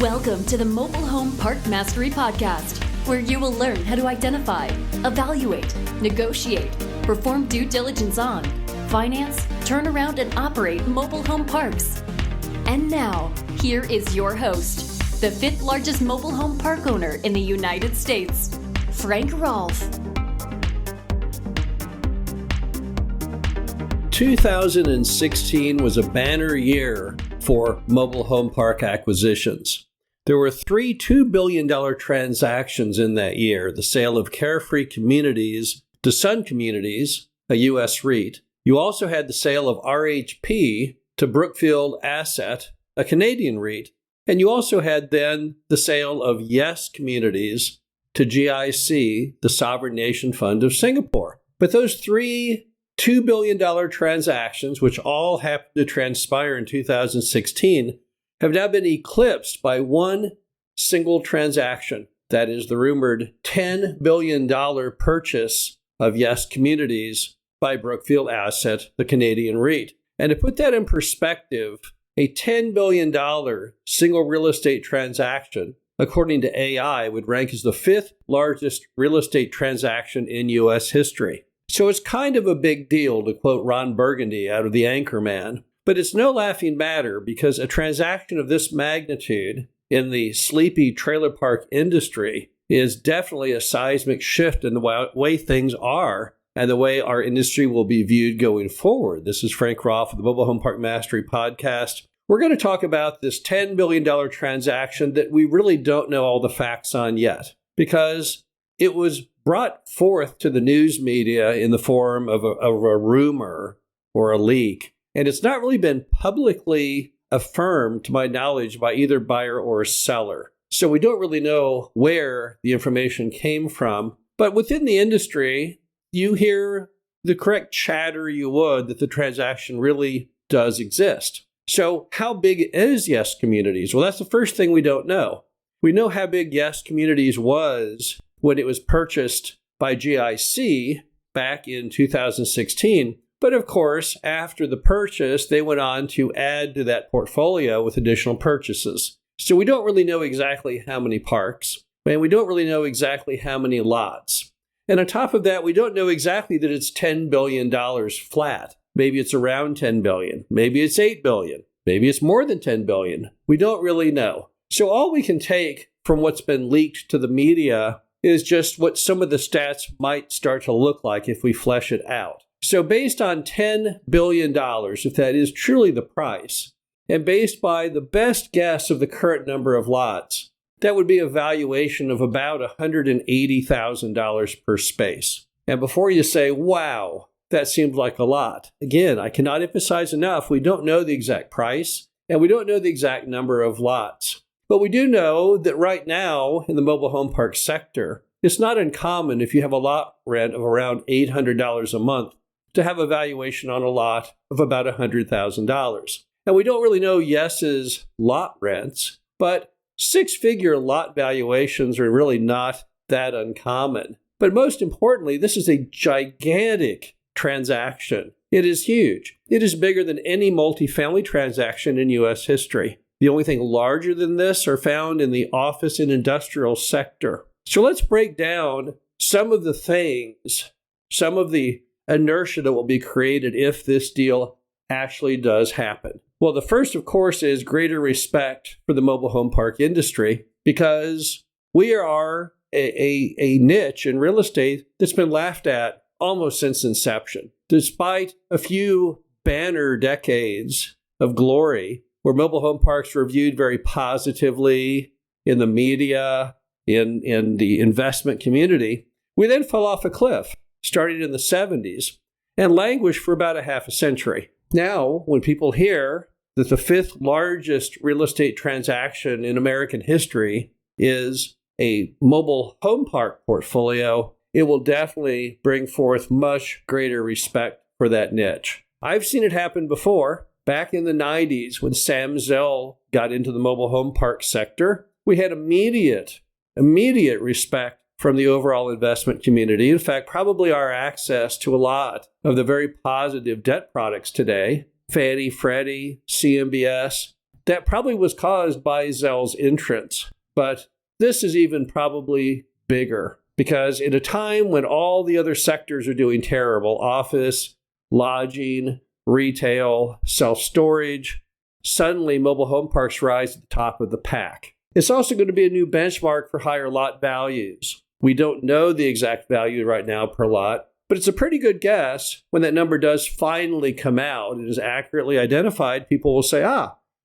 Welcome to the Mobile Home Park Mastery Podcast, where you will learn how to identify, evaluate, negotiate, perform due diligence on, finance, turn around, and operate mobile home parks. And now, here is your host, the fifth largest mobile home park owner in the United States, Frank Rolfe. 2016 was a banner year for mobile home park acquisitions. There were three $2 billion transactions in that year: the sale of Carefree Communities to Sun Communities, a U.S. REIT. You also had the sale of RHP to Brookfield Asset, a Canadian REIT. And you also had then the sale of Yes Communities to GIC, the Sovereign Nation Fund of Singapore. But those three $2 billion transactions, which all happened to transpire in 2016, have now been eclipsed by one single transaction. That is the rumored $10 billion purchase of Yes Communities by Brookfield Asset, the Canadian REIT. And to put that in perspective, a $10 billion single real estate transaction, according to AI, would rank as the fifth largest real estate transaction in U.S. history. So it's kind of a big deal, to quote Ron Burgundy out of The Anchorman. But it's no laughing matter, because a transaction of this magnitude in the sleepy trailer park industry is definitely a seismic shift in the way things are and the way our industry will be viewed going forward. This is Frank Rolfe of the Mobile Home Park Mastery Podcast. We're going to talk about this $10 billion transaction that we really don't know all the facts on yet, because it was brought forth to the news media in the form of a rumor or a leak. And it's not really been publicly affirmed, to my knowledge, by either buyer or seller. So we don't really know where the information came from. But within the industry, you hear the correct chatter you would that the transaction really does exist. So how big is Yes Communities? Well, that's the first thing we don't know. We know how big Yes Communities was when it was purchased by GIC back in 2016. But of course, after the purchase, they went on to add to that portfolio with additional purchases. So we don't really know exactly how many parks, and we don't really know exactly how many lots. And on top of that, we don't know exactly that it's $10 billion flat. Maybe it's around $10 billion. Maybe it's $8 billion. Maybe it's more than $10 billion. We don't really know. So all we can take from what's been leaked to the media is just what some of the stats might start to look like if we flesh it out. So based on $10 billion, if that is truly the price, and based by the best guess of the current number of lots, that would be a valuation of about $180,000 per space. And before you say, wow, that seems like a lot, again, I cannot emphasize enough, we don't know the exact price, and we don't know the exact number of lots. But we do know that right now in the mobile home park sector, it's not uncommon if you have a lot rent of around $800 a month to have a valuation on a lot of about $100,000. And we don't really know Yes's lot rents, but six-figure lot valuations are really not that uncommon. But most importantly, this is a gigantic transaction. It is huge. It is bigger than any multifamily transaction in U.S. history. The only thing larger than this are found in the office and industrial sector. So let's break down some of the things, some of the inertia that will be created if this deal actually does happen. Well, the first, of course, is greater respect for the mobile home park industry, because we are a niche in real estate that's been laughed at almost since inception. Despite a few banner decades of glory where mobile home parks were viewed very positively in the media, in the investment community, we then fell off a cliff, starting in the 70s, and languished for about a half a century. Now, when people hear that the fifth largest real estate transaction in American history is a mobile home park portfolio, it will definitely bring forth much greater respect for that niche. I've seen it happen before. Back in the 90s, when Sam Zell got into the mobile home park sector, we had immediate respect from the overall investment community. In fact, probably our access to a lot of the very positive debt products today, Fannie, Freddie, CMBS, that probably was caused by Zell's entrance. But this is even probably bigger, because at a time when all the other sectors are doing terrible, office, lodging, retail, self-storage, suddenly mobile home parks rise at the top of the pack. It's also going to be a new benchmark for higher lot values. We don't know the exact value right now per lot, but it's a pretty good guess. When that number does finally come out and is accurately identified, people will say,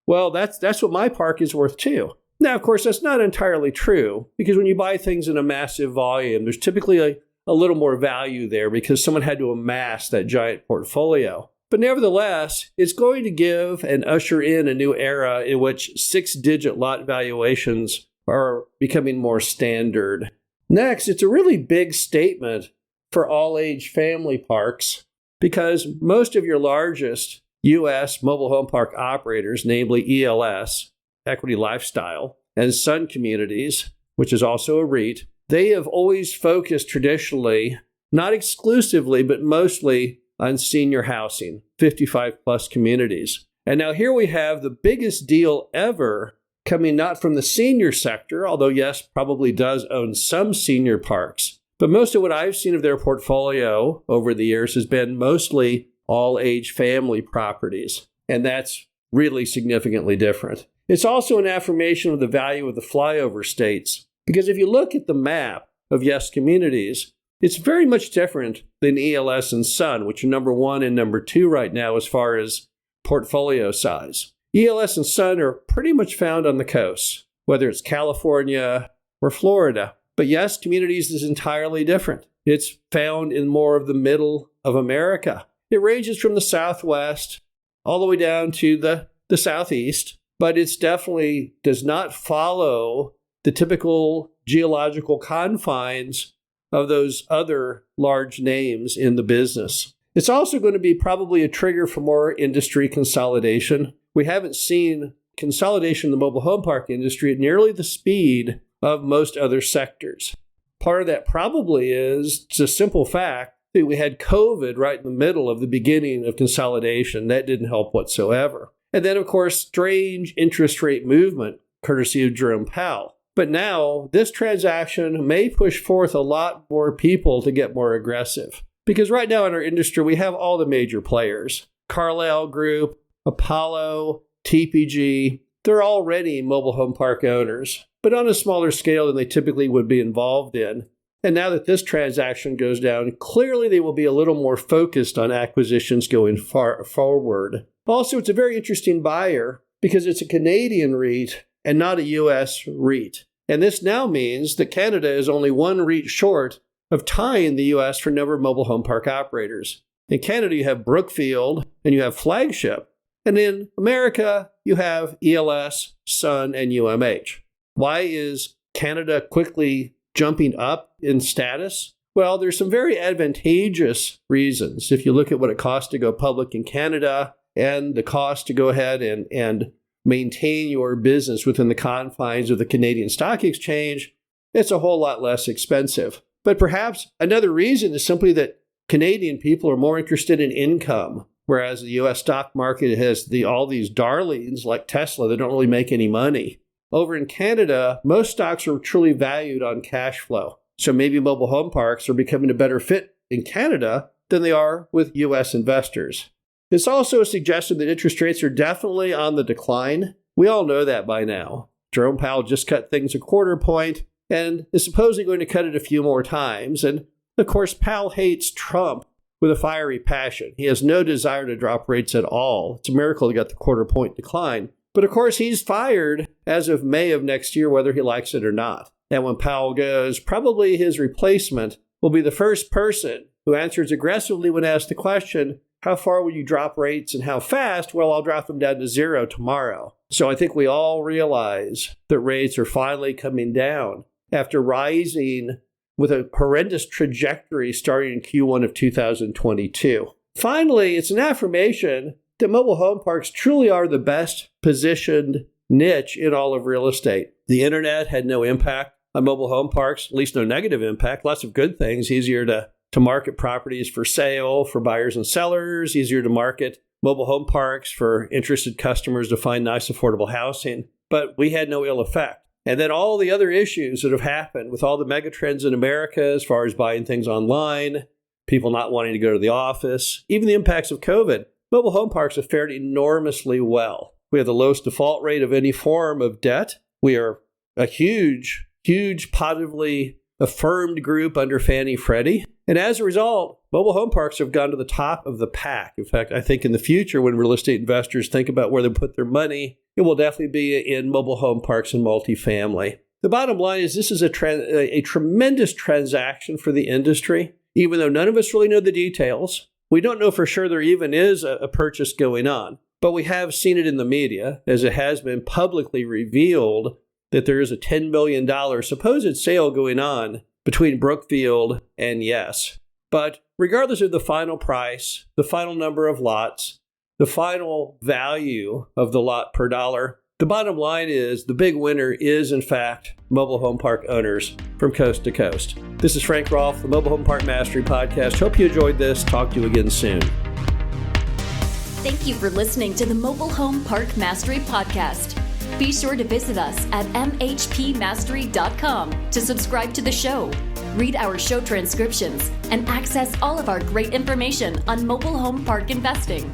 well, that's what my park is worth too. Now, of course, that's not entirely true, because when you buy things in a massive volume, there's typically a little more value there because someone had to amass that giant portfolio. But nevertheless, it's going to give and usher in a new era in which 6-digit lot valuations are becoming more standard. Next, it's a really big statement for all-age family parks, because most of your largest U.S. mobile home park operators, namely ELS, Equity Lifestyle, and Sun Communities, which is also a REIT, they have always focused traditionally, not exclusively, but mostly on senior housing, 55-plus communities. And now here we have the biggest deal ever coming not from the senior sector, although yes, probably does own some senior parks. But most of what I've seen of their portfolio over the years has been mostly all-age family properties. And that's really significantly different. It's also an affirmation of the value of the flyover states, because if you look at the map of Yes Communities, it's very much different than ELS and Sun, which are number 1 and number 2 right now as far as portfolio size. ELS and Sun are pretty much found on the coast, whether it's California or Florida. But Yes Communities is entirely different. It's found in more of the middle of America. It ranges from the Southwest all the way down to the Southeast, but it definitely does not follow the typical geological confines of those other large names in the business. It's also going to be probably a trigger for more industry consolidation. We haven't seen consolidation in the mobile home park industry at nearly the speed of most other sectors. Part of that probably is the simple fact that we had COVID right in the middle of the beginning of consolidation. That didn't help whatsoever. And then, of course, strange interest rate movement, courtesy of Jerome Powell. But now, this transaction may push forth a lot more people to get more aggressive. Because right now in our industry, we have all the major players. Carlyle Group, Apollo, TPG, they're already mobile home park owners, but on a smaller scale than they typically would be involved in. And now that this transaction goes down, clearly they will be a little more focused on acquisitions going forward. Also, it's a very interesting buyer because it's a Canadian REIT and not a U.S. REIT. And this now means that Canada is only one REIT short of tying the U.S. for number of mobile home park operators. In Canada, you have Brookfield and you have Flagship. And in America, you have ELS, Sun, and UMH. Why is Canada quickly jumping up in status? Well, there's some very advantageous reasons. If you look at what it costs to go public in Canada and the cost to go ahead and maintain your business within the confines of the Canadian Stock Exchange, it's a whole lot less expensive. But perhaps another reason is simply that Canadian people are more interested in income, whereas the U.S. stock market has all these darlings like Tesla that don't really make any money. Over in Canada, most stocks are truly valued on cash flow. So maybe mobile home parks are becoming a better fit in Canada than they are with U.S. investors. It's also a suggestion that interest rates are definitely on the decline. We all know that by now. Jerome Powell just cut things a quarter point and is supposedly going to cut it a few more times. And of course, Powell hates Trump with a fiery passion. He has no desire to drop rates at all. It's a miracle he got the quarter point decline. But of course, he's fired as of May of next year, whether he likes it or not. And when Powell goes, probably his replacement will be the first person who answers aggressively when asked the question, how far will you drop rates and how fast? Well, I'll drop them down to 0 tomorrow. So I think we all realize that rates are finally coming down after rising with a horrendous trajectory starting in Q1 of 2022. Finally, it's an affirmation that mobile home parks truly are the best positioned niche in all of real estate. The internet had no impact on mobile home parks, at least no negative impact, lots of good things, easier to market properties for sale for buyers and sellers, easier to market mobile home parks for interested customers to find nice, affordable housing, but we had no ill effect. And then all the other issues that have happened with all the megatrends in America as far as buying things online, people not wanting to go to the office, even the impacts of COVID, mobile home parks have fared enormously well. We have the lowest default rate of any form of debt. We are a huge positively affirmed group under Fannie Freddie. And as a result, mobile home parks have gone to the top of the pack. In fact, I think in the future, when real estate investors think about where they put their money, it will definitely be in mobile home parks and multifamily. The bottom line is this is a tremendous transaction for the industry, even though none of us really know the details. We don't know for sure there even is a purchase going on, but we have seen it in the media as it has been publicly revealed that there is a $10 billion supposed sale going on between Brookfield and Yes. But regardless of the final price, the final number of lots, the final value of the lot per dollar, the bottom line is the big winner is, in fact, mobile home park owners from coast to coast. This is Frank Rolfe, the Mobile Home Park Mastery Podcast. Hope you enjoyed this. Talk to you again soon. Thank you for listening to the Mobile Home Park Mastery Podcast. Be sure to visit us at mhpmastery.com to subscribe to the show, read our show transcriptions, and access all of our great information on mobile home park investing.